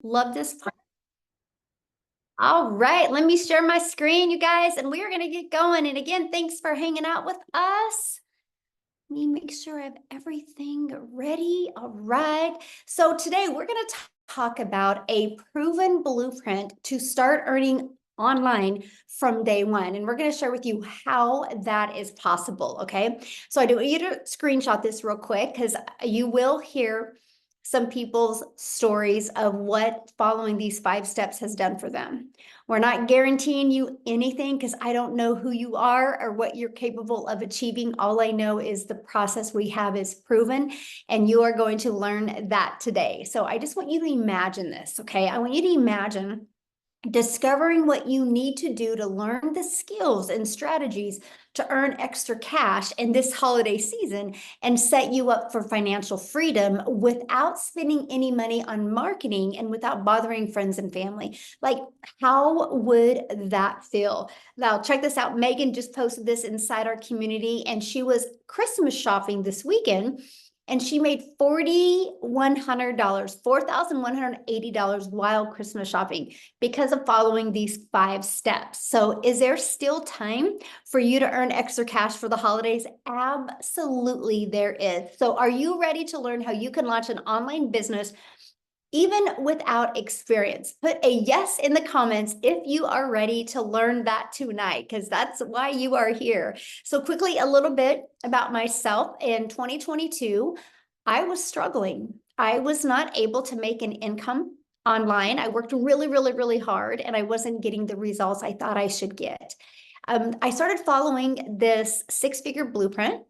Love this. All right, let me share my screen, you guys, and we are going to get going. And again, thanks for hanging out with us. Let me make sure I have everything ready. All right. So today we're going to talk about a proven blueprint to start earning online from day one. And we're going to share with you how that is possible. Okay. So I do want you to screenshot this real quick because you will hear some people's stories of what following these 5 steps has done for them. We're not guaranteeing you anything because I don't know who you are or what you're capable of achieving. All I know is the process we have is proven, and you are going to learn that today. So I just want you to imagine this, okay? I want you to imagine discovering what you need to do to learn the skills and strategies to earn extra cash in this holiday season and set you up for financial freedom without spending any money on marketing and without bothering friends and family. Like, how would that feel? Now, check this out. Megan just posted this inside our community, and she was Christmas shopping this weekend. And she made $4,100, $4,180 while Christmas shopping because of following these 5 steps. So is there still time for you to earn extra cash for the holidays? Absolutely, there is. So are you ready to learn how you can launch an online business even without experience? Put a yes in the comments if you are ready to learn that tonight, because that's why you are here. So quickly, a little bit about myself. In 2022, I was struggling. I was not able to make an income online. I worked really, really, really hard, and I wasn't getting the results I thought I should get. I started following this 6-figure blueprint.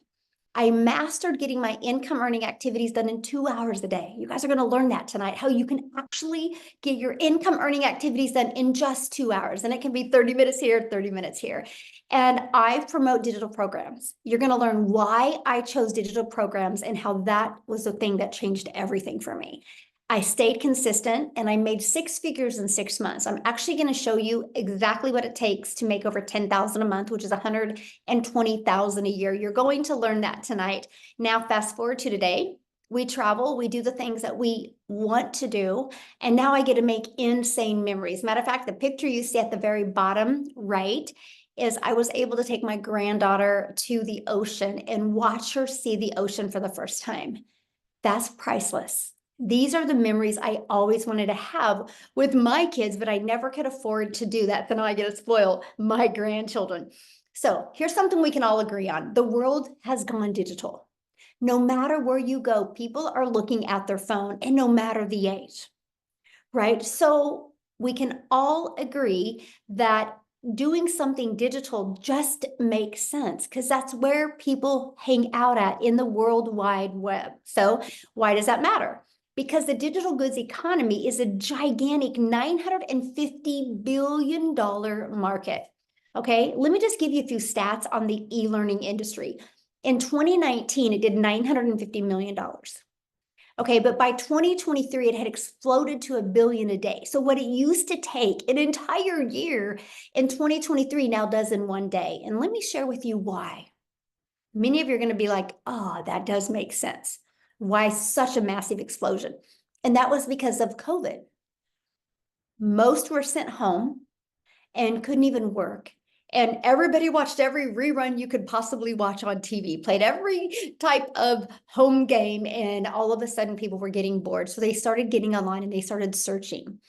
I mastered getting my income earning activities done in 2 hours a day. You guys are going to learn that tonight, how you can actually get your income earning activities done in just 2 hours. And it can be 30 minutes here, 30 minutes here. And I promote digital programs. You're going to learn why I chose digital programs and how that was the thing that changed everything for me. I stayed consistent and I made 6 figures in 6 months. I'm actually going to show you exactly what it takes to make over 10,000 a month, which is 120,000 a year. You're going to learn that tonight. Now, fast forward to today. We travel, we do the things that we want to do, and now I get to make insane memories. Matter of fact, the picture you see at the very bottom right is I was able to take my granddaughter to the ocean and watch her see the ocean for the first time. That's priceless. These are the memories I always wanted to have with my kids, but I never could afford to do that. So now I get to spoil my grandchildren. So here's something we can all agree on. The world has gone digital. No matter where you go, people are looking at their phone, and no matter the age, right? So we can all agree that doing something digital just makes sense because that's where people hang out at in the World Wide Web. So why does that matter? Because the digital goods economy is a gigantic $950 billion market. Okay, let me just give you a few stats on the e-learning industry. In 2019, it did $950 million. Okay, but by 2023, it had exploded to $1 billion a day. So what it used to take an entire year in 2023 now does in one day. And let me share with you why. Many of you are going to be like, oh, that does make sense. Why such a massive explosion? And that was because of COVID. Most were sent home and couldn't even work. And everybody watched every rerun you could possibly watch on TV, played every type of home game, and all of a sudden people were getting bored. So they started getting online and they started searching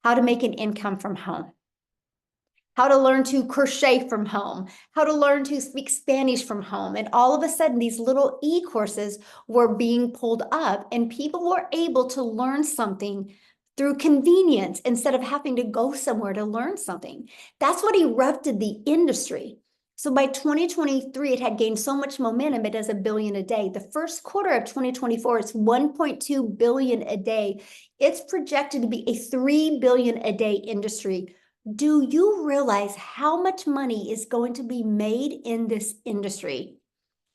how to make an income from home, how to learn to crochet from home, how to learn to speak Spanish from home. And all of a sudden, these little e-courses were being pulled up, and people were able to learn something through convenience instead of having to go somewhere to learn something. That's what erupted the industry. So by 2023, it had gained so much momentum, it does $1 billion a day. The first quarter of 2024, it's $1.2 billion a day. It's projected to be a $3 billion a day industry. Do you realize how much money is going to be made in this industry?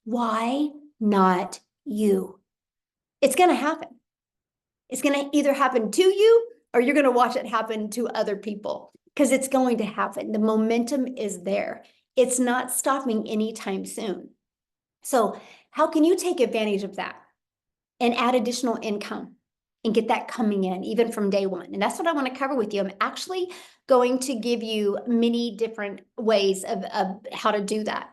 Why not you? It's going to happen. It's going to either happen to you or you're going to watch it happen to other people because it's going to happen. The momentum is there. It's not stopping anytime soon. So how can you take advantage of that and add additional income and get that coming in even from day one. And that's what I want to cover with you. I'm actually going to give you many different ways of how to do that.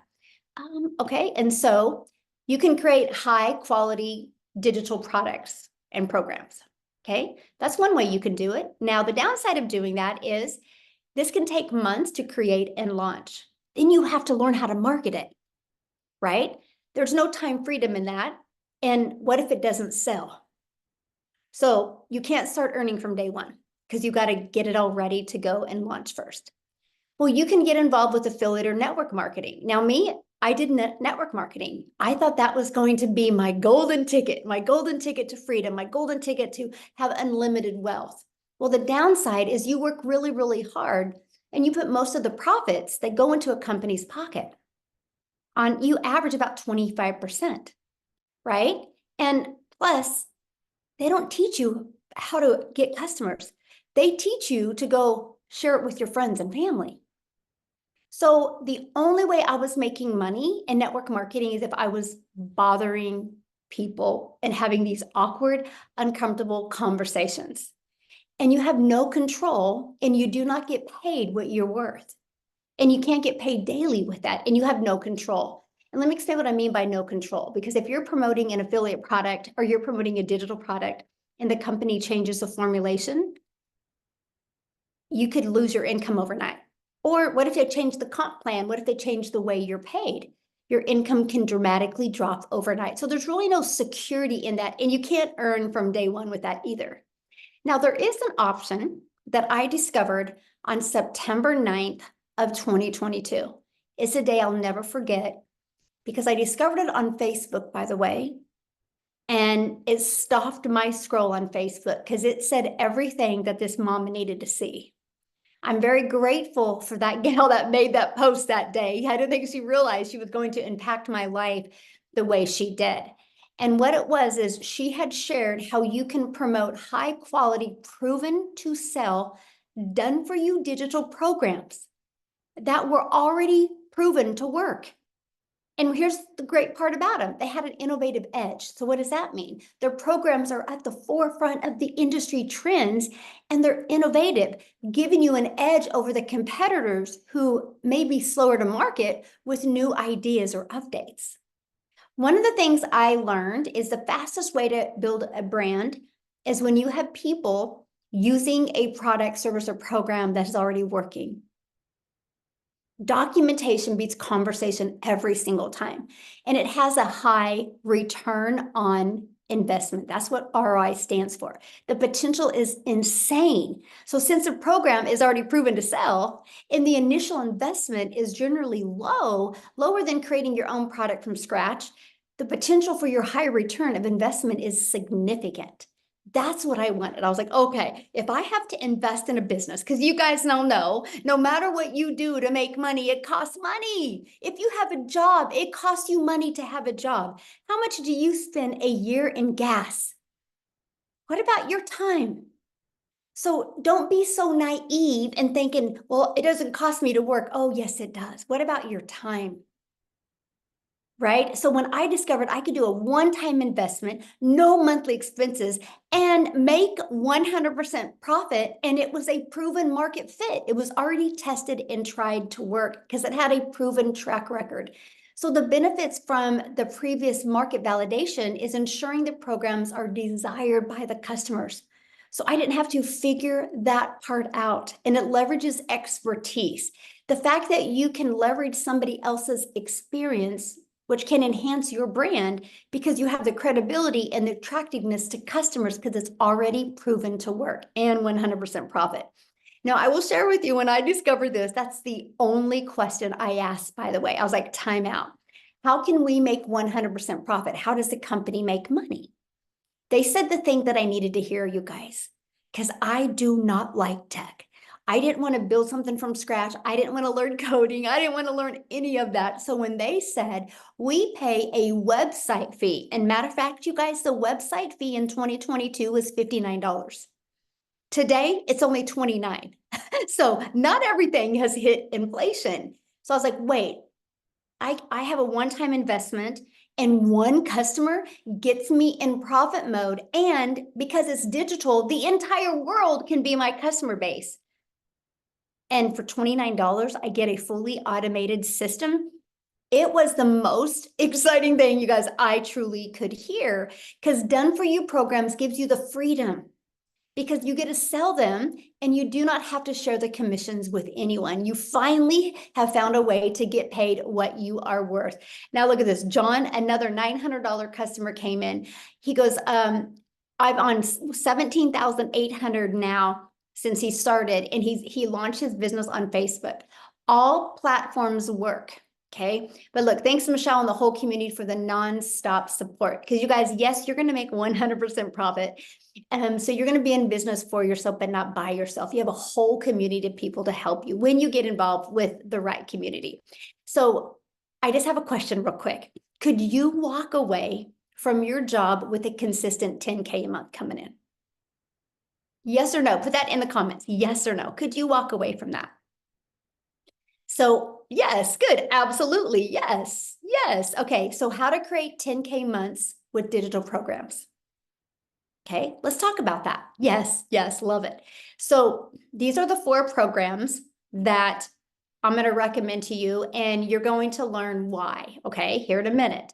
Okay, and so you can create high quality digital products and programs. Okay, that's one way you can do it. Now, the downside of doing that is this can take months to create and launch. Then you have to learn how to market it, right? There's no time freedom in that. And what if it doesn't sell? So you can't start earning from day one because you got to get it all ready to go and launch first. Well, you can get involved with affiliate or network marketing. Now, I did network marketing. I thought that was going to be my golden ticket to freedom, my golden ticket to have unlimited wealth. Well, the downside is you work really, really hard and you put most of the profits that go into a company's pocket. You average about 25%, right? And plus, they don't teach you how to get customers. They teach you to go share it with your friends and family. So the only way I was making money in network marketing is if I was bothering people and having these awkward, uncomfortable conversations. And you have no control and you do not get paid what you're worth. And you can't get paid daily with that and you have no control. And let me explain what I mean by no control, because if you're promoting an affiliate product or you're promoting a digital product and the company changes the formulation, you could lose your income overnight. Or what if they change the comp plan? What if they change the way you're paid? Your income can dramatically drop overnight. So there's really no security in that. And you can't earn from day one with that either. Now, there is an option that I discovered on September 9th of 2022. It's a day I'll never forget because I discovered it on Facebook, by the way. And it stopped my scroll on Facebook because it said everything that this mom needed to see. I'm very grateful for that gal that made that post that day. I don't think she realized she was going to impact my life the way she did. And what it was is she had shared how you can promote high quality, proven to sell, done for you digital programs that were already proven to work. And here's the great part about them. They had an innovative edge. So what does that mean? Their programs are at the forefront of the industry trends and they're innovative, giving you an edge over the competitors who may be slower to market with new ideas or updates. One of the things I learned is the fastest way to build a brand is when you have people using a product, service, or program that is already working. Documentation beats conversation every single time. And it has a high return on investment. That's what ROI stands for. The potential is insane. So since a program is already proven to sell and the initial investment is generally lower than creating your own product from scratch, the potential for your high return of investment is significant. That's what I wanted. I was like, okay, if I have to invest in a business, because you guys now know, no matter what you do to make money, it costs money. If you have a job, it costs you money to have a job. How much do you spend a year in gas? What about your time? So don't be so naive and thinking, well, it doesn't cost me to work. Oh, yes, it does. What about your time? Right? So when I discovered I could do a one-time investment, no monthly expenses, and make 100% profit, and it was a proven market fit. It was already tested and tried to work because it had a proven track record. So the benefits from the previous market validation is ensuring the programs are desired by the customers. So I didn't have to figure that part out, and it leverages expertise. The fact that you can leverage somebody else's experience, which can enhance your brand because you have the credibility and the attractiveness to customers because it's already proven to work and 100% profit. Now, I will share with you when I discovered this, that's the only question I asked, by the way. I was like, time out. How can we make 100% profit? How does the company make money? They said the thing that I needed to hear, you guys, because I do not like tech. I didn't want to build something from scratch. I didn't want to learn coding. I didn't want to learn any of that. So when they said we pay a website fee, and matter of fact, you guys, the website fee in 2022 was $59. Today, it's only $29. So not everything has hit inflation. So I was like, wait, I have a one-time investment And one customer gets me in profit mode. And because it's digital, the entire world can be my customer base. And for $29, I get a fully automated system. It was the most exciting thing, you guys, I truly could hear, because Done For You programs gives you the freedom, because you get to sell them and you do not have to share the commissions with anyone. You finally have found a way to get paid what you are worth. Now look at this. John, another $900 customer came in. He goes, I'm on 17,800 now since he started, and he launched his business on Facebook. All platforms work. Okay. But look, thanks Michelle and the whole community for the nonstop support. Because you guys, yes, you're going to make 100% profit. So you're going to be in business for yourself, but not by yourself. You have a whole community of people to help you when you get involved with the right community. So I just have a question real quick. Could you walk away from your job with a consistent 10K a month coming in? Yes or no? Put that in the comments. Yes or no? Could you walk away from that? So yes, good. Absolutely. Yes. Yes. Okay. So how to create 10K months with digital programs. Okay, let's talk about that. Yes, yes, love it. So these are the 4 programs that I'm going to recommend to you, and you're going to learn why, okay, here in a minute.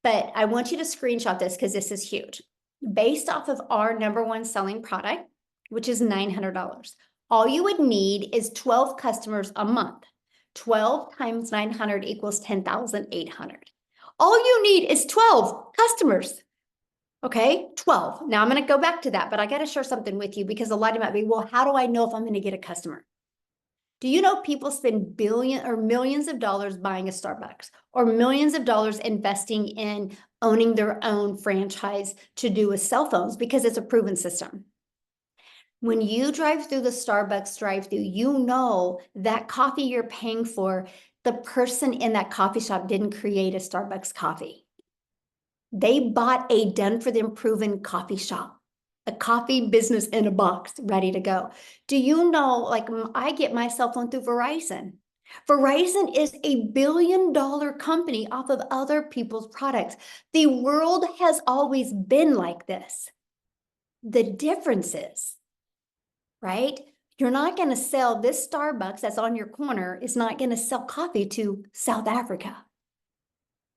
But I want you to screenshot this because this is huge. Based off of our #1 selling product, which is $900, all you would need is 12 customers a month. 12 times 900 equals 10,800. All you need is 12 customers. Okay, 12. Now I'm going to go back to that, but I got to share something with you, because a lot of you might be, well, how do I know if I'm going to get a customer? Do you know people spend billions or millions of dollars buying a Starbucks, or millions of dollars investing in owning their own franchise to do with cell phones, because it's a proven system? When you drive through the Starbucks drive-through, you know that coffee you're paying for, the person in that coffee shop didn't create a Starbucks coffee. They bought a done for them proven coffee shop, a coffee business in a box ready to go. Do you know, like, I get my cell phone through Verizon. Verizon is a billion-dollar company off of other people's products. The world has always been like this. The difference is, right? You're not going to sell this Starbucks that's on your corner is not going to sell coffee to South Africa.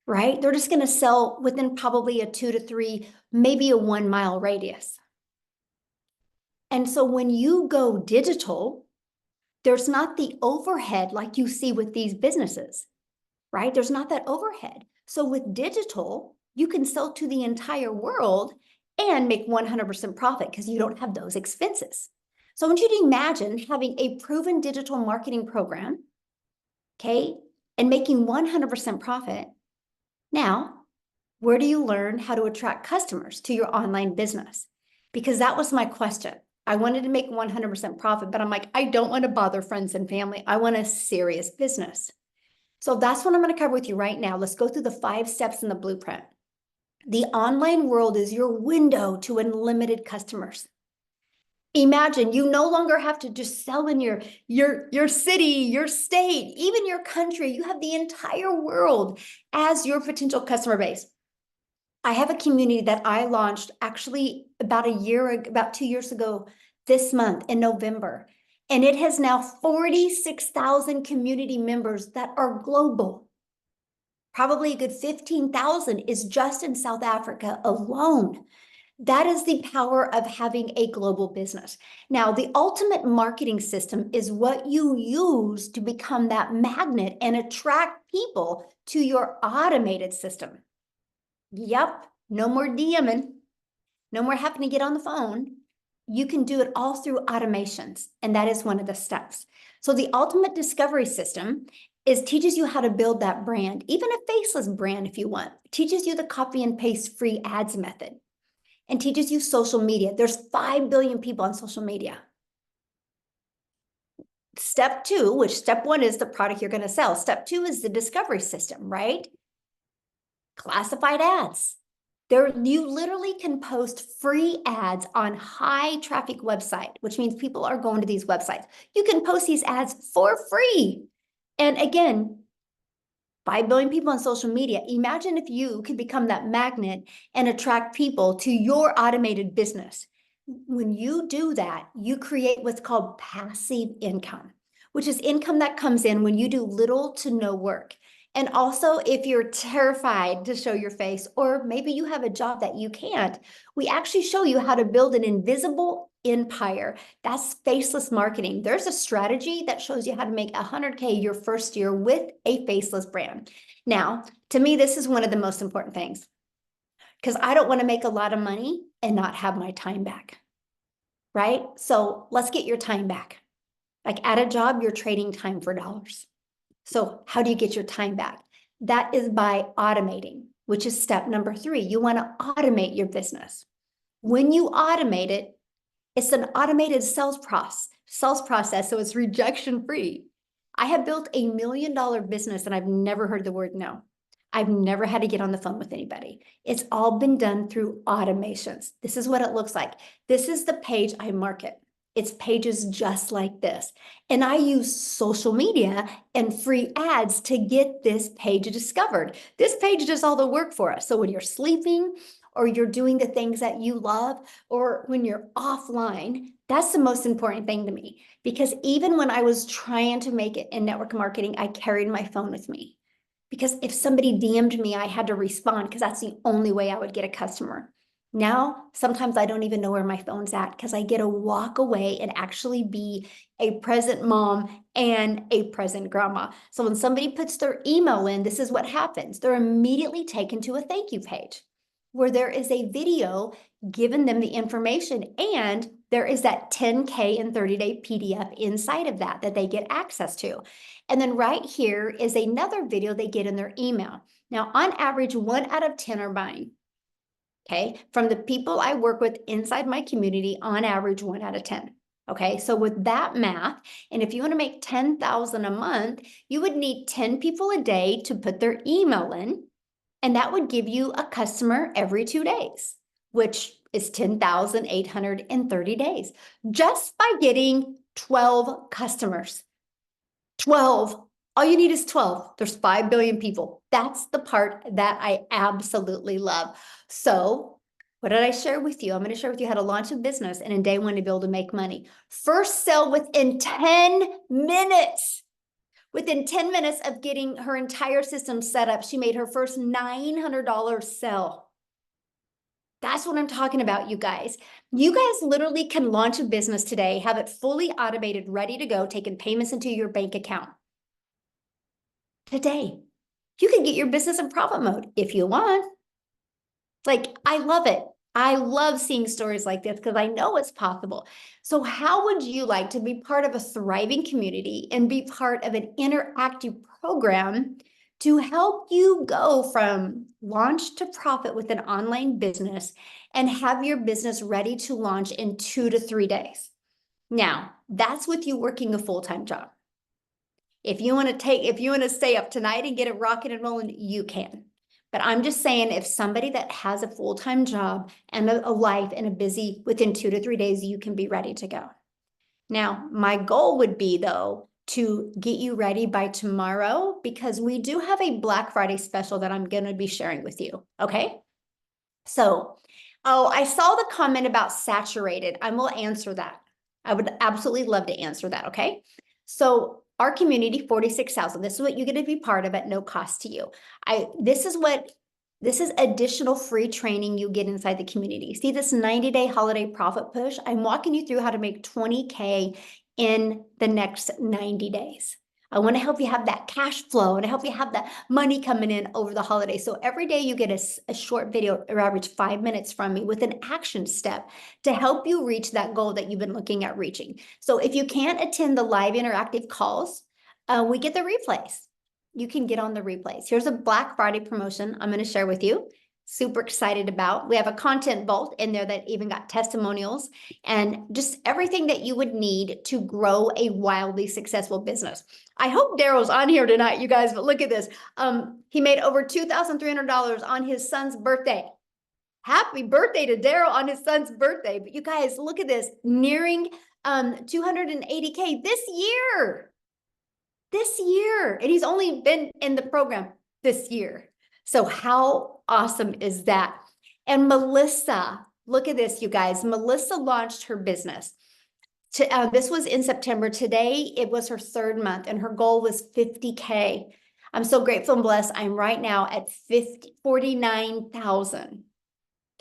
Right? They're just going to sell within probably a 2 to 3, maybe a 1 mile radius. And so when you go digital, there's not the overhead like you see with these businesses, right? There's not that overhead. So with digital, you can sell to the entire world and make 100% profit because you don't have those expenses. So I want you to imagine having a proven digital marketing program, okay, and making 100% profit. Now, where do you learn how to attract customers to your online business? Because that was my question. I wanted to make 100% profit, but I'm like, I don't want to bother friends and family. I want a serious business. So that's what I'm going to cover with you right now. Let's go through the 5 steps in the blueprint. The online world is your window to unlimited customers. Imagine you no longer have to just sell in your city, your state, even your country. You have the entire world as your potential customer base. I have a community that I launched actually about 2 years ago this month in November. And it has now 46,000 community members that are global. Probably a good 15,000 is just in South Africa alone. That is the power of having a global business. Now, the ultimate marketing system is what you use to become that magnet and attract people to your automated system. Yep, no more DMing, no more having to get on the phone. You can do it all through automations, and that is one of the steps. So the ultimate discovery system teaches you how to build that brand, even a faceless brand if you want. It teaches you the copy and paste free ads method, and teaches you social media. There's 5 billion people on social media. Step 2, which step 1 is the product you're going to sell. Step 2 is the discovery system, right? Classified ads. You literally can post free ads on high traffic website, which means people are going to these websites. You can post these ads for free. And again, 5 billion people on social media. Imagine if you could become that magnet and attract people to your automated business. When you do that, you create what's called passive income, which is income that comes in when you do little to no work. And also, if you're terrified to show your face, or maybe you have a job that you can't, we actually show you how to build an invisible empire. That's faceless marketing. There's a strategy that shows you how to make 100K your first year with a faceless brand. Now, to me, this is one of the most important things, because I don't want to make a lot of money and not have my time back, right? So let's get your time back. Like at a job, you're trading time for dollars. So how do you get your time back? That is by automating, which is step number 3. You want to automate your business. When you automate it, it's an automated sales process, so it's rejection free. I have built $1 million business and I've never heard the word no. I've never had to get on the phone with anybody. It's all been done through automations. This is what it looks like. This is the page I market. It's pages just like this. And I use social media and free ads to get this page discovered. This page does all the work for us. So when you're sleeping or you're doing the things that you love, or when you're offline, that's the most important thing to me. Because even when I was trying to make it in network marketing, I carried my phone with me. Because if somebody DM'd me, I had to respond because that's the only way I would get a customer. Now, sometimes I don't even know where my phone's at because I get to walk away and actually be a present mom and a present grandma. So when somebody puts their email in, this is what happens. They're immediately taken to a thank you page where there is a video giving them the information, and there is that 10K and 30-day PDF inside of that they get access to. And then right here is another video they get in their email. Now, on average, 1 out of 10 are buying. Okay, from the people I work with inside my community, on average, 1 out of 10. Okay, so with that math, and if you want to make $10,000 a month, you would need 10 people a day to put their email in, and that would give you a customer every 2 days, which is 10,830 days, just by getting 12 customers. 12. All you need is 12. There's 5 billion people. That's the part that I absolutely love. So what did I share with you? I'm going to share with you how to launch a business and in day 1 to be able to make money. First sell within 10 minutes. Within 10 minutes of getting her entire system set up, she made her first $900 sell. That's what I'm talking about, you guys. You guys literally can launch a business today, have it fully automated, ready to go, taking payments into your bank account. Today, you can get your business in profit mode if you want. Like, I love it. I love seeing stories like this because I know it's possible. So how would you like to be part of a thriving community and be part of an interactive program to help you go from launch to profit with an online business and have your business ready to launch in 2 to 3 days? Now, that's with you working a full-time job. If you want to stay up tonight and get it rocking and rolling, you can. But I'm just saying, if somebody that has a full-time job and a life and a busy, within 2 to 3 days, you can be ready to go. Now, my goal would be, though, to get you ready by tomorrow, because we do have a Black Friday special that I'm going to be sharing with you. Okay. So, I saw the comment about saturated. I will answer that. I would absolutely love to answer that. Okay. So our community, 46,000. This is what you're going to be part of at no cost to you. This is additional free training you get inside the community. See this 90-day holiday profit push? I'm walking you through how to make 20K in the next 90 days. I want to help you have that cash flow and help you have that money coming in over the holidays. So every day you get a short video, or average 5 minutes from me with an action step to help you reach that goal that you've been looking at reaching. So if you can't attend the live interactive calls, we get the replays. You can get on the replays. Here's a Black Friday promotion I'm going to share with you. Super excited about. We have a content vault in there that even got testimonials and just everything that you would need to grow a wildly successful business. I hope Daryl's on here tonight, you guys, but look at this. He made over $2,300 on his son's birthday. Happy birthday to Daryl on his son's birthday. But you guys, look at this, nearing 280K this year. And he's only been in the program this year. So how awesome is that? And Melissa, look at this, you guys. Melissa launched her business. This was in September. Today, it was her 3rd month, and her goal was 50K. I'm so grateful and blessed. I'm right now at 49,000.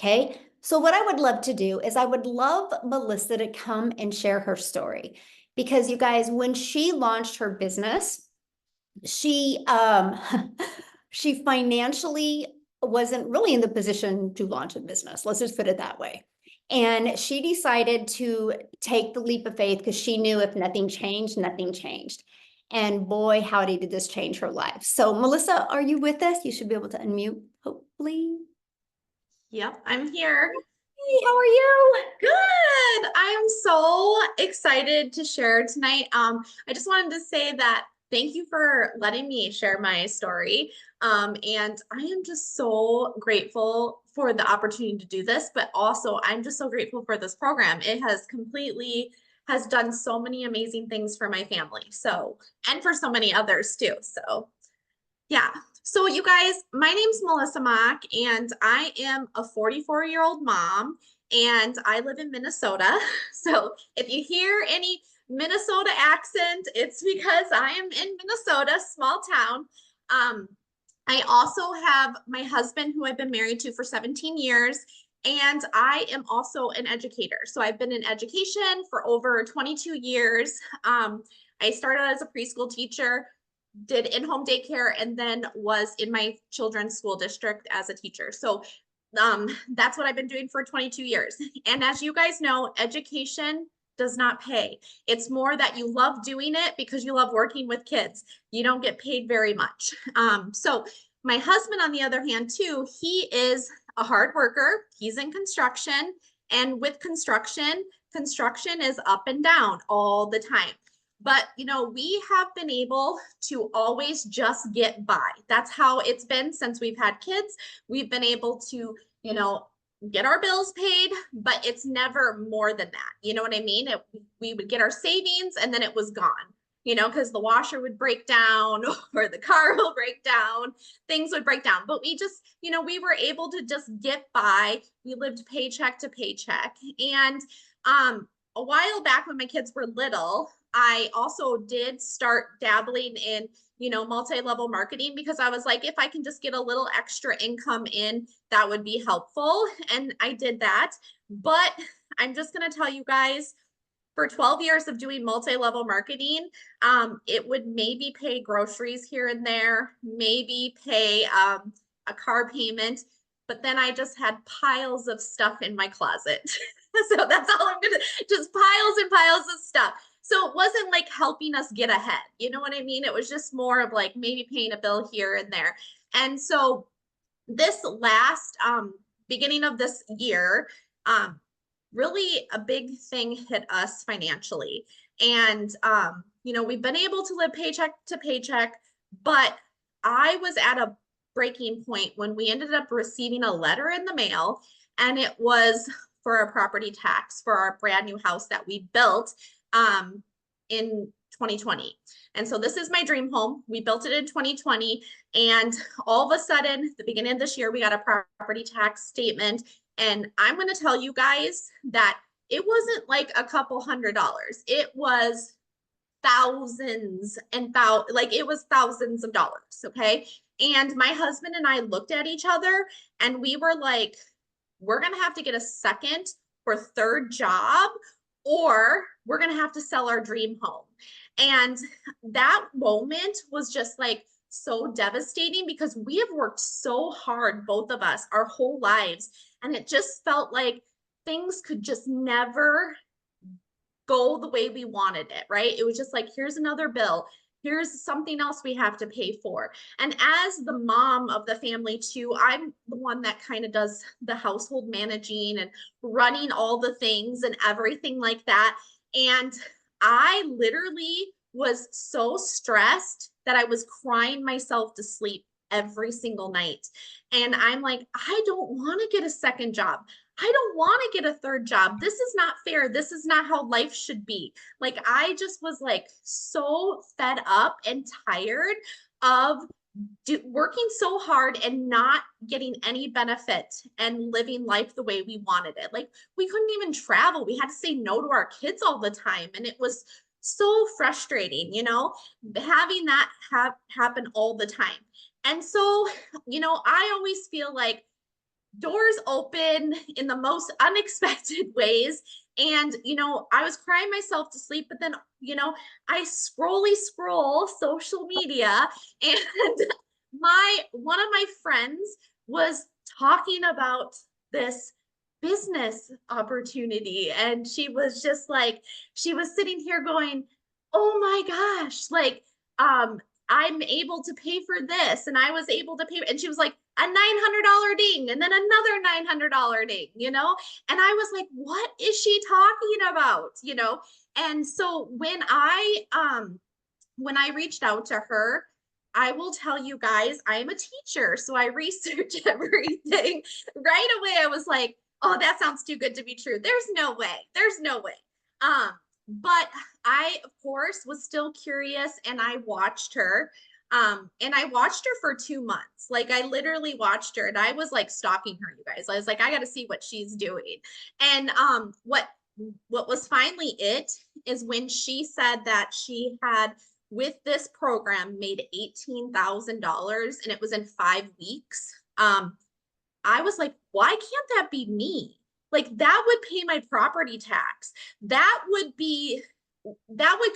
Okay. So what I would love to do is I would love Melissa to come and share her story, because you guys, when she launched her business, she she financially wasn't really in the position to launch a business. Let's just put it that way. And she decided to take the leap of faith because she knew if nothing changed, nothing changed. And boy, howdy, did this change her life. So Melissa, are you with us? You should be able to unmute, hopefully. Yep, I'm here. Hey, how are you? Good. I am so excited to share tonight. I just wanted to say that thank you for letting me share my story. And I am just so grateful for the opportunity to do this, but also I'm just so grateful for this program. It has done so many amazing things for my family. So, and for so many others too. So yeah. So you guys, my name's Melissa Mock, and I am a 44-year-old mom, and I live in Minnesota. So if you hear any Minnesota accent, it's because I am in Minnesota, small town. I also have my husband, who I've been married to for 17 years, and I am also an educator. So I've been in education for over 22 years. I started as a preschool teacher, did in-home daycare, and then was in my children's school district as a teacher. So that's what I've been doing for 22 years. And as you guys know, education does not pay. It's more that you love doing it because you love working with kids. You don't get paid very much. So my husband, on the other hand, too, he is a hard worker. He's in construction. And with construction, construction is up and down all the time. But, you know, we have been able to always just get by. That's how it's been since we've had kids. We've been able to, you know, get our bills paid, but it's never more than that. You know what I mean? We would get our savings and then it was gone, you know, because the washer would break down or the car will break down, things would break down. But we just, you know, we were able to just get by. We lived paycheck to paycheck. And a while back when my kids were little, I also did start dabbling in, you know, multi-level marketing, because I was like, if I can just get a little extra income in, that would be helpful. And I did that. But I'm just going to tell you guys, for 12 years of doing multi-level marketing, it would maybe pay groceries here and there, maybe pay a car payment, but then I just had piles of stuff in my closet. So that's all I'm gonna, just piles and piles of stuff. So it wasn't like helping us get ahead. You know what I mean? It was just more of like maybe paying a bill here and there. And so this last beginning of this year, really a big thing hit us financially. And you know, we've been able to live paycheck to paycheck, but I was at a breaking point when we ended up receiving a letter in the mail, and it was for a property tax for our brand new house that we built in 2020. And so this is my dream home. We built it in 2020. And all of a sudden, the beginning of this year, we got a property tax statement. And I'm going to tell you guys that it wasn't like a couple $100s. It was thousands and like it was thousands of dollars. Okay. And my husband and I looked at each other and we were like, we're going to have to get a second or third job, or we're going to have to sell our dream home. And that moment was just like so devastating, because we have worked so hard, both of us, our whole lives. And it just felt like things could just never go the way we wanted it, right? It was just like, here's another bill. Here's something else we have to pay for. And as the mom of the family too, I'm the one that kind of does the household managing and running all the things and everything like that. And I literally was so stressed that I was crying myself to sleep every single night. And I'm like, I don't want to get a second job. I don't want to get a third job. This is not fair. This is not how life should be. Like, I just was like so fed up and tired of working so hard and not getting any benefit and living life the way we wanted it. Like we couldn't even travel. We had to say no to our kids all the time. And it was so frustrating, having that happen all the time. And so, I always feel like doors open in the most unexpected ways. And, I was crying myself to sleep, but then, I scroll social media and one of my friends was talking about this business opportunity. And she was just like, she was sitting here going, oh my gosh, like, I'm able to pay for this. And I was able to pay. And she was like, a $900 ding and then another $900 ding, And I was like, what is she talking about? And so when I reached out to her, I will tell you guys, I am a teacher. So I researched everything right away. I was like, oh, that sounds too good to be true. There's no way. There's no way. But I, of course, was still curious and I watched her. And I watched her for 2 months. Like I literally watched her and I was like stalking her, you guys. I was like, I got to see what she's doing. And what was finally it is when she said that she had with this program made $18,000 and it was in 5 weeks. I was like, why can't that be me? Like that would pay my property tax. That would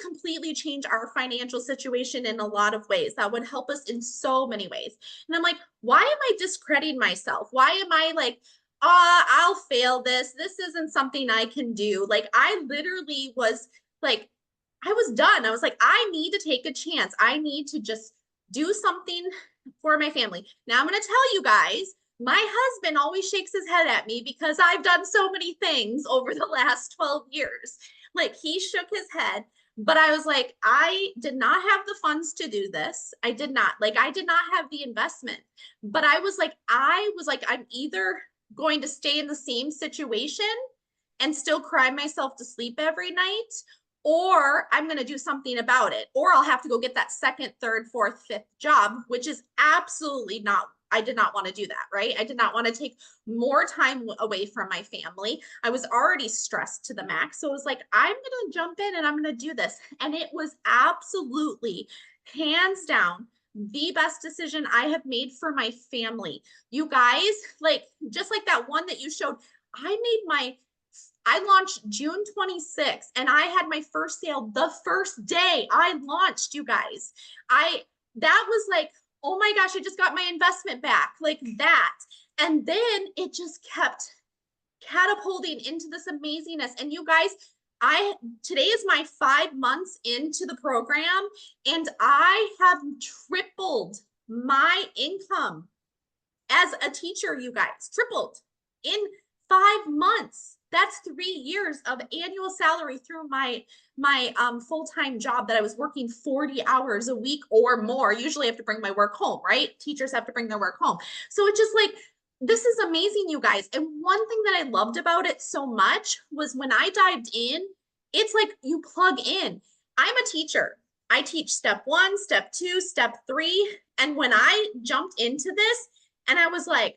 completely change our financial situation in a lot of ways. That would help us in so many ways. And I'm like, why am I discrediting myself? Why am I like, I'll fail this. This isn't something I can do. Like I literally was like, I was done. I was like, I need to take a chance. I need to just do something for my family. Now I'm going to tell you guys, my husband always shakes his head at me because I've done so many things over the last 12 years. Like he shook his head, but I was like, I did not have the funds to do this. I did not have the investment, but I was like, I'm either going to stay in the same situation and still cry myself to sleep every night, or I'm going to do something about it, or I'll have to go get that second, third, fourth, fifth job, which is absolutely not, I did not want to do that, right? I did not want to take more time away from my family. I was already stressed to the max. So it was like, I'm going to jump in and I'm going to do this. And it was absolutely hands down the best decision I have made for my family. You guys, like, just like that one that you showed, I launched June 26th and I had my first sale the first day I launched, you guys. That was like, oh my gosh, I just got my investment back, like that. And then it just kept catapulting into this amazingness. And you guys, today is my 5 months into the program and I have tripled my income as a teacher, you guys, tripled in 5 months. That's 3 years of annual salary through my full-time job that I was working 40 hours a week or more. Usually I have to bring my work home, right? Teachers have to bring their work home. So it's just like, this is amazing, you guys. And one thing that I loved about it so much was when I dived in, it's like you plug in. I'm a teacher. I teach step 1, step 2, step 3. And when I jumped into this and I was like,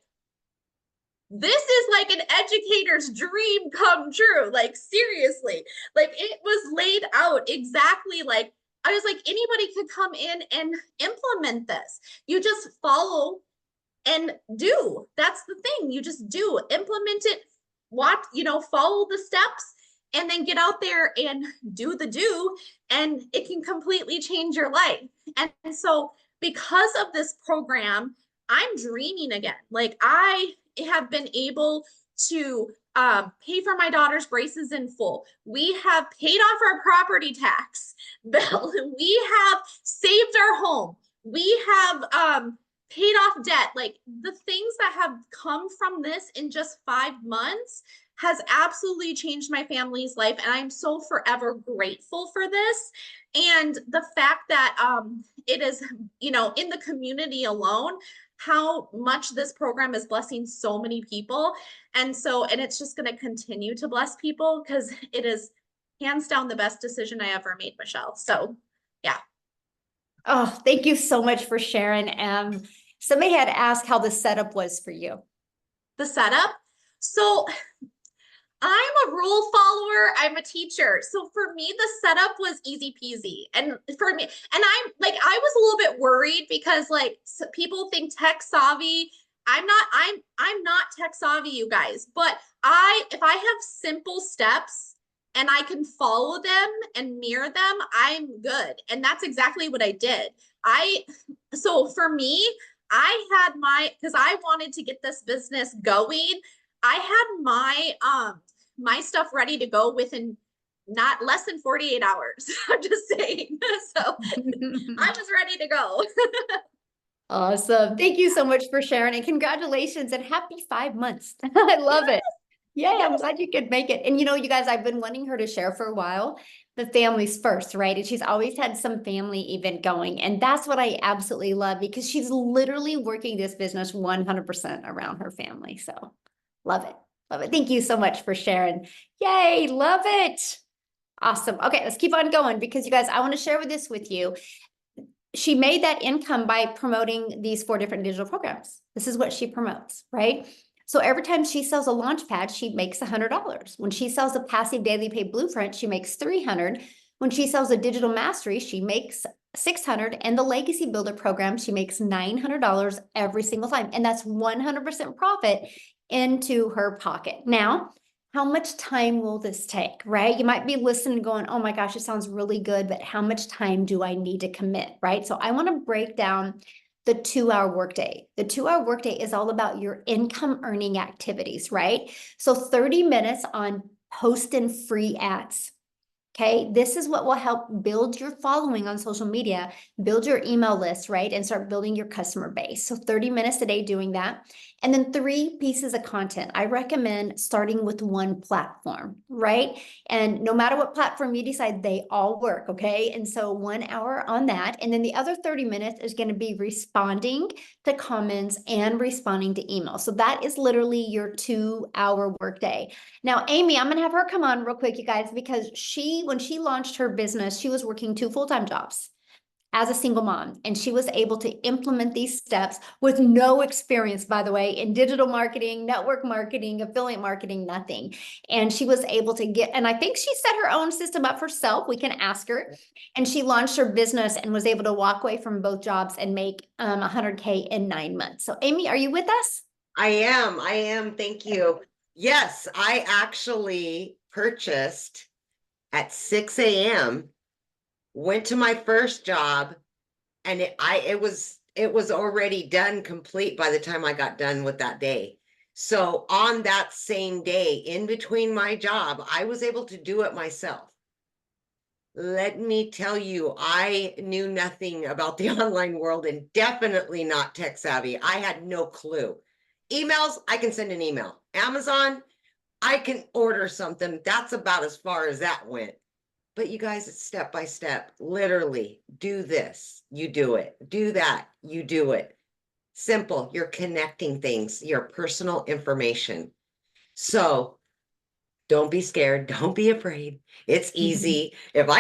this is like an educator's dream come true. Like seriously, like it was laid out exactly like I was like, anybody could come in and implement this. You just follow and do. That's the thing. You just do, implement it, watch, follow the steps and then get out there and do the do. And it can completely change your life. And so because of this program, I'm dreaming again. Like I have been able to pay for my daughter's braces in full. We have paid off our property tax bill. We have saved our home. We have paid off debt. Like the things that have come from this in just 5 months has absolutely changed my family's life. And I'm so forever grateful for this. And the fact that it is, in the community alone, how much this program is blessing so many people. And it's just going to continue to bless people because it is hands down the best decision I ever made, Michelle. So yeah. Oh, thank you so much for sharing. Somebody had asked how the setup was for you. The setup. So I'm a rule follower. I'm a teacher. So for me, the setup was easy peasy. And for me, and I was a little bit worried because like people think tech savvy. I'm not tech savvy, you guys, but if I have simple steps and I can follow them and mirror them, I'm good. And that's exactly what I did. So for me, I had because I wanted to get this business going. I had my stuff ready to go within not less than 48 hours. I'm just saying. So I was ready to go. Awesome. Thank you so much for sharing and congratulations and happy 5 months. I love it. Yeah, I'm Yes. glad you could make it. And you guys, I've been wanting her to share for a while. The family's first, right? And she's always had some family event going. And that's what I absolutely love because she's literally working this business 100% around her family. So love it. Love it. Thank you so much for sharing. Yay, love it. Awesome. Okay, let's keep on going because you guys, I want to share this with you. She made that income by promoting these 4 different digital programs. This is what she promotes, right? So every time she sells a launch pad, she makes $100. When she sells a passive daily pay blueprint, she makes 300. When she sells a digital mastery, she makes 600. And the legacy builder program, she makes $900 every single time. And that's 100% profit into her pocket. Now, how much time will this take, right? You might be listening going, oh my gosh, it sounds really good, but how much time do I need to commit, right? So I want to break down the 2-hour workday. The 2-hour workday is all about your income earning activities, right? So 30 minutes on post and free ads. Okay, this is what will help build your following on social media, build your email list, right? And start building your customer base. So 30 minutes a day doing that. And then 3 pieces of content. I recommend starting with one platform, right? And no matter what platform you decide, they all work, okay? And so 1 hour on that. And then the other 30 minutes is going to be responding to comments and responding to emails. So that is literally your 2-hour workday. Now, Amy, I'm going to have her come on real quick, you guys, because when she launched her business, she was working 2 full-time jobs as a single mom, and she was able to implement these steps with no experience, by the way, in digital marketing, network marketing, affiliate marketing, nothing. And she was able to and I think she set her own system up herself. We can ask her. And she launched her business and was able to walk away from both jobs and make 100K in 9 months. So Amy, are you with us? I am. Thank you. Yes, I actually purchased at 6 a.m., went to my first job, and it was already done complete by the time I got done with that day. So on that same day, in between my job, I was able to do it myself. Let me tell you, I knew nothing about the online world and definitely not tech savvy. I had no clue. Emails, I can send an email. Amazon, I can order something. That's about as far as that went. But you guys, it's step by step. Literally, do this, you do it. Do that, you do it. Simple. You're connecting things, your personal information. So don't be scared. Don't be afraid. It's easy. If I